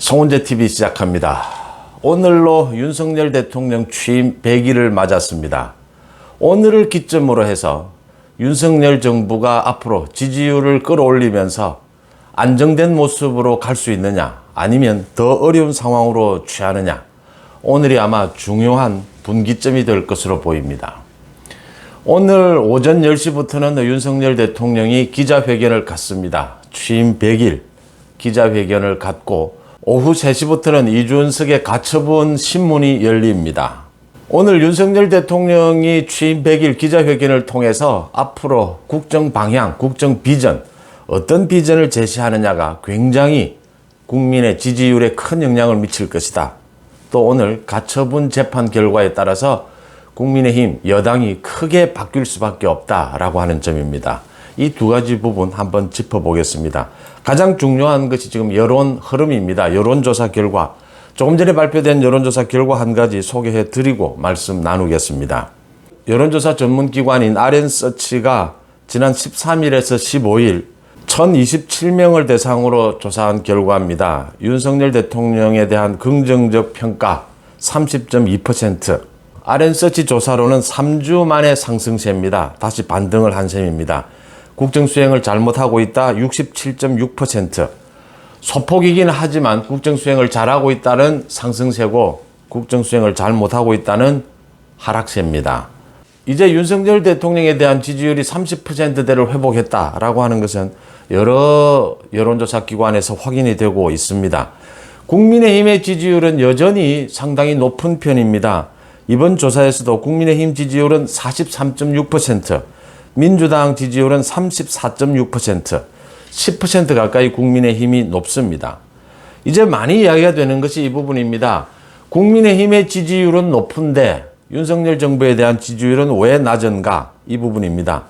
송은재TV 시작합니다. 오늘로 윤석열 대통령 취임 100일을 맞았습니다. 오늘을 기점으로 해서 윤석열 정부가 앞으로 지지율을 끌어올리면서 안정된 모습으로 갈 수 있느냐, 아니면 더 어려운 상황으로 취하느냐, 오늘이 아마 중요한 분기점이 될 것으로 보입니다. 오늘 오전 10시부터는 윤석열 대통령이 기자회견을 갖습니다. 취임 100일 기자회견을 갖고 오후 3시부터는 이준석의 가처분 신문이 열립니다. 오늘 윤석열 대통령이 취임 100일 기자회견을 통해서 앞으로 국정 방향, 국정 비전, 어떤 비전을 제시하느냐가 굉장히 국민의 지지율에 큰 영향을 미칠 것이다. 또 오늘 가처분 재판 결과에 따라서 국민의힘 여당이 크게 바뀔 수밖에 없다라고 하는 점입니다. 이 두 가지 부분 한번 짚어보겠습니다. 가장 중요한 것이 지금 여론 흐름입니다. 여론조사 결과. 조금 전에 발표된 여론조사 결과 한 가지 소개해 드리고 말씀 나누겠습니다. 여론조사 전문기관인 RN서치가 지난 13일에서 15일 1027명을 대상으로 조사한 결과입니다. 윤석열 대통령에 대한 긍정적 평가 30.2%. RN서치 조사로는 3주 만에 상승세입니다. 다시 반등을 한 셈입니다. 국정수행을 잘못하고 있다 67.6%. 소폭이긴 하지만 국정수행을 잘하고 있다는 상승세고 국정수행을 잘못하고 있다는 하락세입니다. 이제 윤석열 대통령에 대한 지지율이 30%대를 회복했다라고 하는 것은 여러 여론조사 기관에서 확인이 되고 있습니다. 국민의힘의 지지율은 여전히 상당히 높은 편입니다. 이번 조사에서도 국민의힘 지지율은 43.6%, 민주당 지지율은 34.6%, 10% 가까이 국민의힘이 높습니다. 이제 많이 이야기가 되는 것이 이 부분입니다. 국민의힘의 지지율은 높은데 윤석열 정부에 대한 지지율은 왜 낮은가? 이 부분입니다.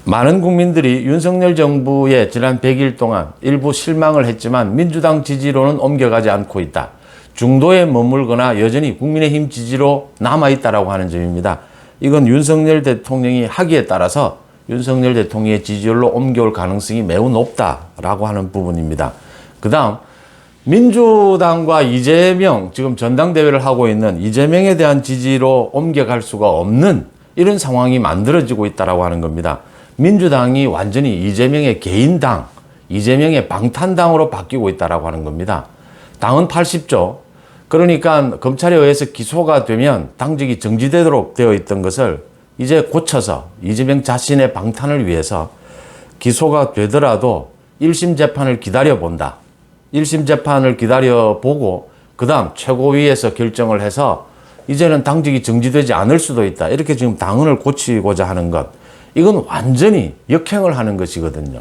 많은 국민들이 윤석열 정부의 지난 100일 동안 일부 실망을 했지만 민주당 지지로는 옮겨가지 않고 있다. 중도에 머물거나 여전히 국민의힘 지지로 남아있다라고 하는 점입니다. 이건 윤석열 대통령이 하기에 따라서 윤석열 대통령의 지지율로 옮겨올 가능성이 매우 높다라고 하는 부분입니다. 그 다음 민주당과 이재명, 지금 전당대회를 하고 있는 이재명에 대한 지지로 옮겨갈 수가 없는 이런 상황이 만들어지고 있다라고 하는 겁니다. 민주당이 완전히 이재명의 개인당, 이재명의 방탄당으로 바뀌고 있다라고 하는 겁니다. 당은 80조. 그러니까 검찰에 의해서 기소가 되면 당직이 정지되도록 되어 있던 것을 이제 고쳐서 이재명 자신의 방탄을 위해서 기소가 되더라도 1심 재판을 기다려본다. 1심 재판을 기다려보고 그 다음 최고위에서 결정을 해서 이제는 당직이 정지되지 않을 수도 있다. 이렇게 지금 당헌을 고치고자 하는 것. 이건 완전히 역행을 하는 것이거든요.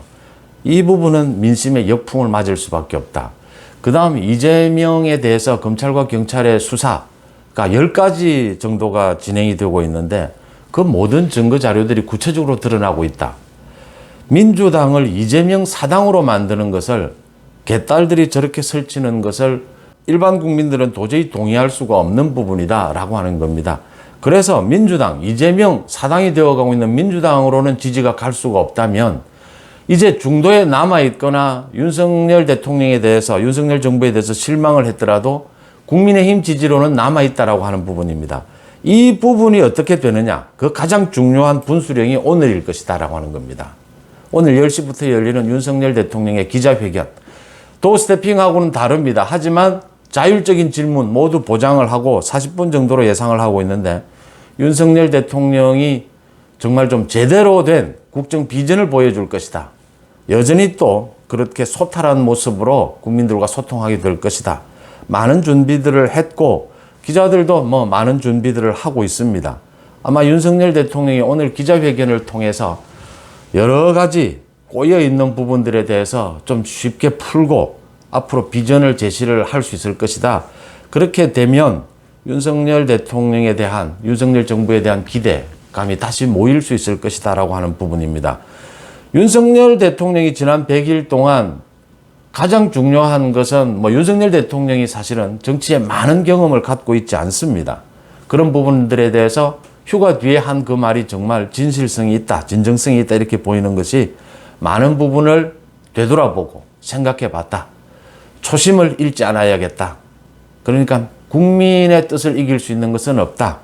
이 부분은 민심의 역풍을 맞을 수밖에 없다. 그 다음 이재명에 대해서 검찰과 경찰의 수사가 10가지 정도가 진행이 되고 있는데 그 모든 증거 자료들이 구체적으로 드러나고 있다. 민주당을 이재명 사당으로 만드는 것을, 개딸들이 저렇게 설치는 것을 일반 국민들은 도저히 동의할 수가 없는 부분이다 라고 하는 겁니다. 그래서 민주당, 이재명 사당이 되어가고 있는 민주당으로는 지지가 갈 수가 없다면 이제 중도에 남아있거나 윤석열 대통령에 대해서, 윤석열 정부에 대해서 실망을 했더라도 국민의힘 지지로는 남아있다라고 하는 부분입니다. 이 부분이 어떻게 되느냐? 그 가장 중요한 분수령이 오늘일 것이다 라고 하는 겁니다. 오늘 10시부터 열리는 윤석열 대통령의 기자회견. 도스태핑하고는 다릅니다. 하지만 자율적인 질문 모두 보장을 하고 40분 정도로 예상을 하고 있는데 윤석열 대통령이 정말 좀 제대로 된 국정 비전을 보여줄 것이다. 여전히 또 그렇게 소탈한 모습으로 국민들과 소통하게 될 것이다. 많은 준비들을 했고 기자들도 많은 준비들을 하고 있습니다. 아마 윤석열 대통령이 오늘 기자회견을 통해서 여러 가지 꼬여있는 부분들에 대해서 좀 쉽게 풀고 앞으로 비전을 제시를 할 수 있을 것이다. 그렇게 되면 윤석열 대통령에 대한, 윤석열 정부에 대한 기대감이 다시 모일 수 있을 것이다 라고 하는 부분입니다. 윤석열 대통령이 지난 100일 동안 가장 중요한 것은 윤석열 대통령이 사실은 정치에 많은 경험을 갖고 있지 않습니다. 그런 부분들에 대해서 휴가 뒤에 한 그 말이 정말 진실성이 있다, 진정성이 있다 이렇게 보이는 것이 많은 부분을 되돌아보고 생각해 봤다. 초심을 잃지 않아야겠다. 그러니까 국민의 뜻을 이길 수 있는 것은 없다.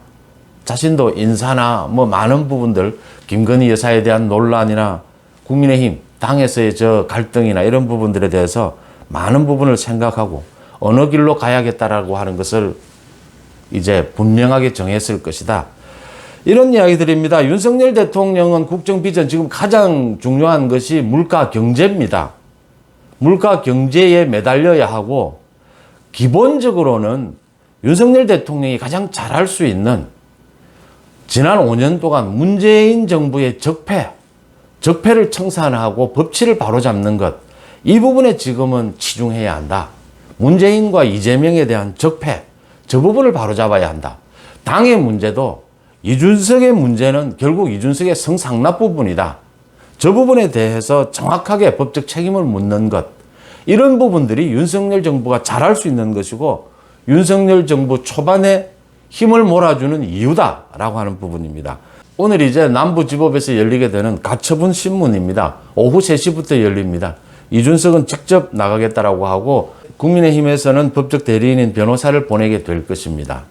자신도 인사나 뭐 많은 부분들, 김건희 여사에 대한 논란이나 국민의힘 당에서의 저 갈등이나 이런 부분들에 대해서 많은 부분을 생각하고 어느 길로 가야겠다라고 하는 것을 이제 분명하게 정했을 것이다. 이런 이야기들입니다. 윤석열 대통령은 국정 비전 지금 가장 중요한 것이 물가 경제입니다. 물가 경제에 매달려야 하고 기본적으로는 윤석열 대통령이 가장 잘할 수 있는 지난 5년 동안 문재인 정부의 적폐를 청산하고 법치를 바로잡는 것, 이 부분에 지금은 치중해야 한다. 문재인과 이재명에 대한 적폐, 저 부분을 바로잡아야 한다. 당의 문제도 이준석의 문제는 결국 이준석의 성상납 부분이다. 저 부분에 대해서 정확하게 법적 책임을 묻는 것, 이런 부분들이 윤석열 정부가 잘할 수 있는 것이고 윤석열 정부 초반에 힘을 몰아주는 이유다라고 하는 부분입니다. 오늘 이제 남부지법에서 열리게 되는 가처분 신문입니다. 오후 3시부터 열립니다. 이준석은 직접 나가겠다라고 하고 국민의힘에서는 법적 대리인인 변호사를 보내게 될 것입니다.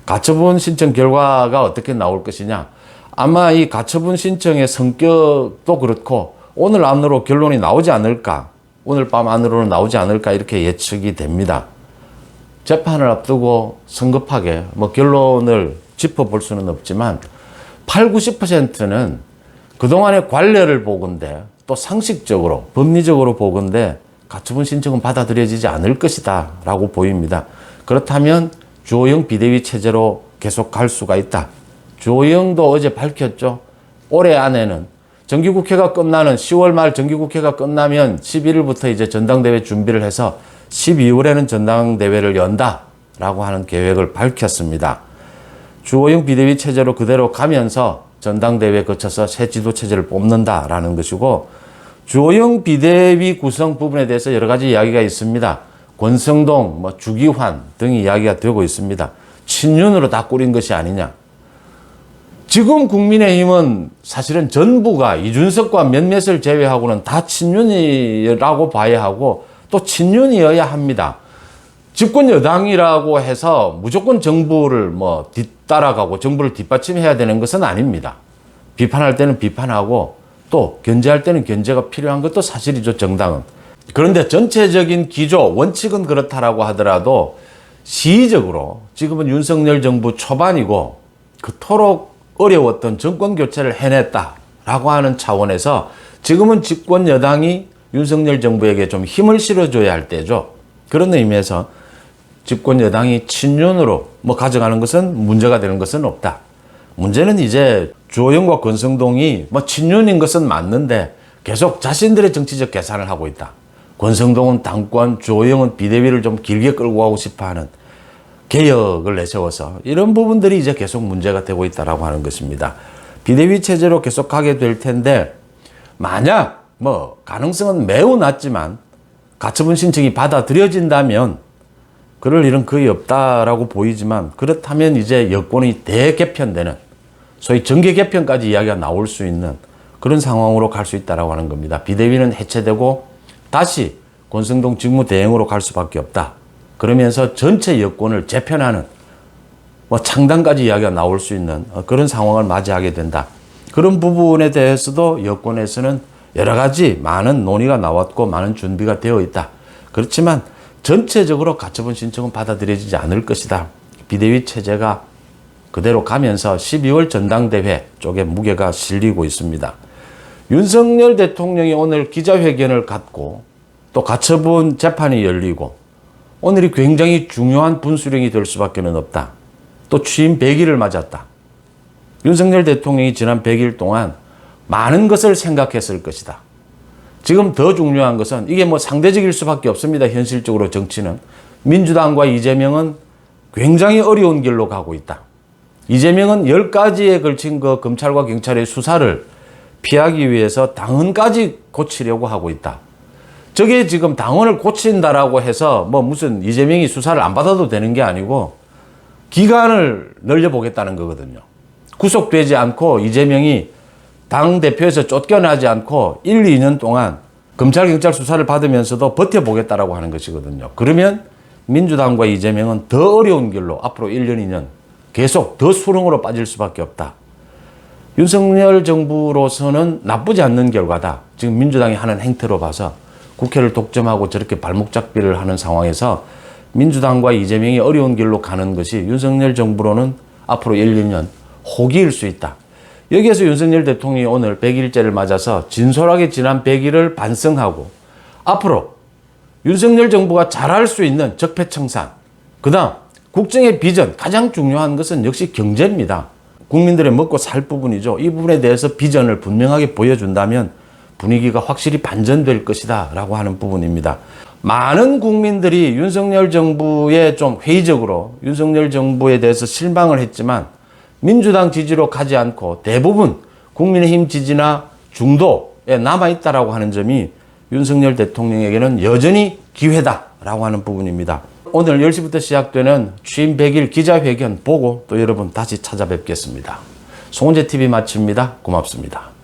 가처분 신청 결과가 어떻게 나올 것이냐. 아마 이 가처분 신청의 성격도 그렇고 오늘 안으로 결론이 나오지 않을까, 오늘 밤 안으로는 나오지 않을까 이렇게 예측이 됩니다. 재판을 앞두고 성급하게 뭐 결론을 짚어볼 수는 없지만 80~90%는 그동안의 관례를 보건대 또 상식적으로 법리적으로 보건대 가처분 신청은 받아들여지지 않을 것이다 라고 보입니다. 그렇다면 주호영 비대위 체제로 계속 갈 수가 있다. 주호영도 어제 밝혔죠. 올해 안에는 정기국회가 끝나는 10월 말 정기국회가 끝나면 11일부터 이제 전당대회 준비를 해서 12월에는 전당대회를 연다라고 하는 계획을 밝혔습니다. 주호영 비대위 체제로 그대로 가면서 전당대회에 거쳐서 새 지도체제를 뽑는다라는 것이고, 주호영 비대위 구성 부분에 대해서 여러 가지 이야기가 있습니다. 권성동, 주기환 등이 이야기가 되고 있습니다. 친윤으로 다 꾸린 것이 아니냐. 지금 국민의힘은 사실은 전부가 이준석과 몇몇을 제외하고는 다 친윤이라고 봐야 하고 또 친윤이어야 합니다. 집권 여당이라고 해서 무조건 정부를 뒤따라가고 정부를 뒷받침해야 되는 것은 아닙니다. 비판할 때는 비판하고 또 견제할 때는 견제가 필요한 것도 사실이죠, 정당은. 그런데 전체적인 기조, 원칙은 그렇다라고 하더라도 시의적으로 지금은 윤석열 정부 초반이고 그토록 어려웠던 정권 교체를 해냈다라고 하는 차원에서 지금은 집권 여당이 윤석열 정부에게 좀 힘을 실어줘야 할 때죠. 그런 의미에서 집권 여당이 친윤으로 가져가는 것은 문제가 되는 것은 없다. 문제는 이제 주호영과 권성동이 친윤인 것은 맞는데 계속 자신들의 정치적 계산을 하고 있다. 권성동은 당권, 주호영은 비대위를 좀 길게 끌고 가고 싶어하는 개혁을 내세워서 이런 부분들이 이제 계속 문제가 되고 있다라고 하는 것입니다. 비대위 체제로 계속 가게 될 텐데 만약 가능성은 매우 낮지만 가처분 신청이 받아들여진다면 그럴 일은 거의 없다라고 보이지만, 그렇다면 이제 여권이 대개편되는 소위 정계 개편까지 이야기가 나올 수 있는 그런 상황으로 갈 수 있다라고 하는 겁니다. 비대위는 해체되고 다시 권성동 직무대행으로 갈 수밖에 없다. 그러면서 전체 여권을 재편하는 창당까지 이야기가 나올 수 있는 그런 상황을 맞이하게 된다. 그런 부분에 대해서도 여권에서는 여러 가지 많은 논의가 나왔고 많은 준비가 되어 있다. 그렇지만 전체적으로 가처분 신청은 받아들여지지 않을 것이다. 비대위 체제가 그대로 가면서 12월 전당대회 쪽에 무게가 실리고 있습니다. 윤석열 대통령이 오늘 기자회견을 갖고 또 가처분 재판이 열리고 오늘이 굉장히 중요한 분수령이 될 수밖에 없다. 또 취임 100일을 맞았다. 윤석열 대통령이 지난 100일 동안 많은 것을 생각했을 것이다. 지금 더 중요한 것은 이게 상대적일 수밖에 없습니다. 현실적으로 정치는. 민주당과 이재명은 굉장히 어려운 길로 가고 있다. 이재명은 10가지에 걸친 그 검찰과 경찰의 수사를 피하기 위해서 당헌까지 고치려고 하고 있다. 저게 지금 당헌을 고친다라고 해서 무슨 이재명이 수사를 안 받아도 되는 게 아니고 기간을 늘려보겠다는 거거든요. 구속되지 않고 이재명이 당대표에서 쫓겨나지 않고 1~2년 동안 검찰, 경찰 수사를 받으면서도 버텨보겠다라고 하는 것이거든요. 그러면 민주당과 이재명은 더 어려운 길로 앞으로 1년, 2년 계속 더 수렁으로 빠질 수밖에 없다. 윤석열 정부로서는 나쁘지 않는 결과다. 지금 민주당이 하는 행태로 봐서 국회를 독점하고 저렇게 발목 잡기를 하는 상황에서 민주당과 이재명이 어려운 길로 가는 것이 윤석열 정부로는 앞으로 1, 2년 호기일 수 있다. 여기에서 윤석열 대통령이 오늘 100일째를 맞아서 진솔하게 지난 100일을 반성하고 앞으로 윤석열 정부가 잘할 수 있는 적폐청산, 그 다음 국정의 비전, 가장 중요한 것은 역시 경제입니다. 국민들의 먹고 살 부분이죠. 이 부분에 대해서 비전을 분명하게 보여준다면 분위기가 확실히 반전될 것이다 라고 하는 부분입니다. 많은 국민들이 윤석열 정부에 좀 회의적으로 윤석열 정부에 대해서 실망을 했지만 민주당 지지로 가지 않고 대부분 국민의힘 지지나 중도에 남아있다라고 하는 점이 윤석열 대통령에게는 여전히 기회다라고 하는 부분입니다. 오늘 10시부터 시작되는 취임 100일 기자회견 보고 또 여러분 다시 찾아뵙겠습니다. 송은재TV 마칩니다. 고맙습니다.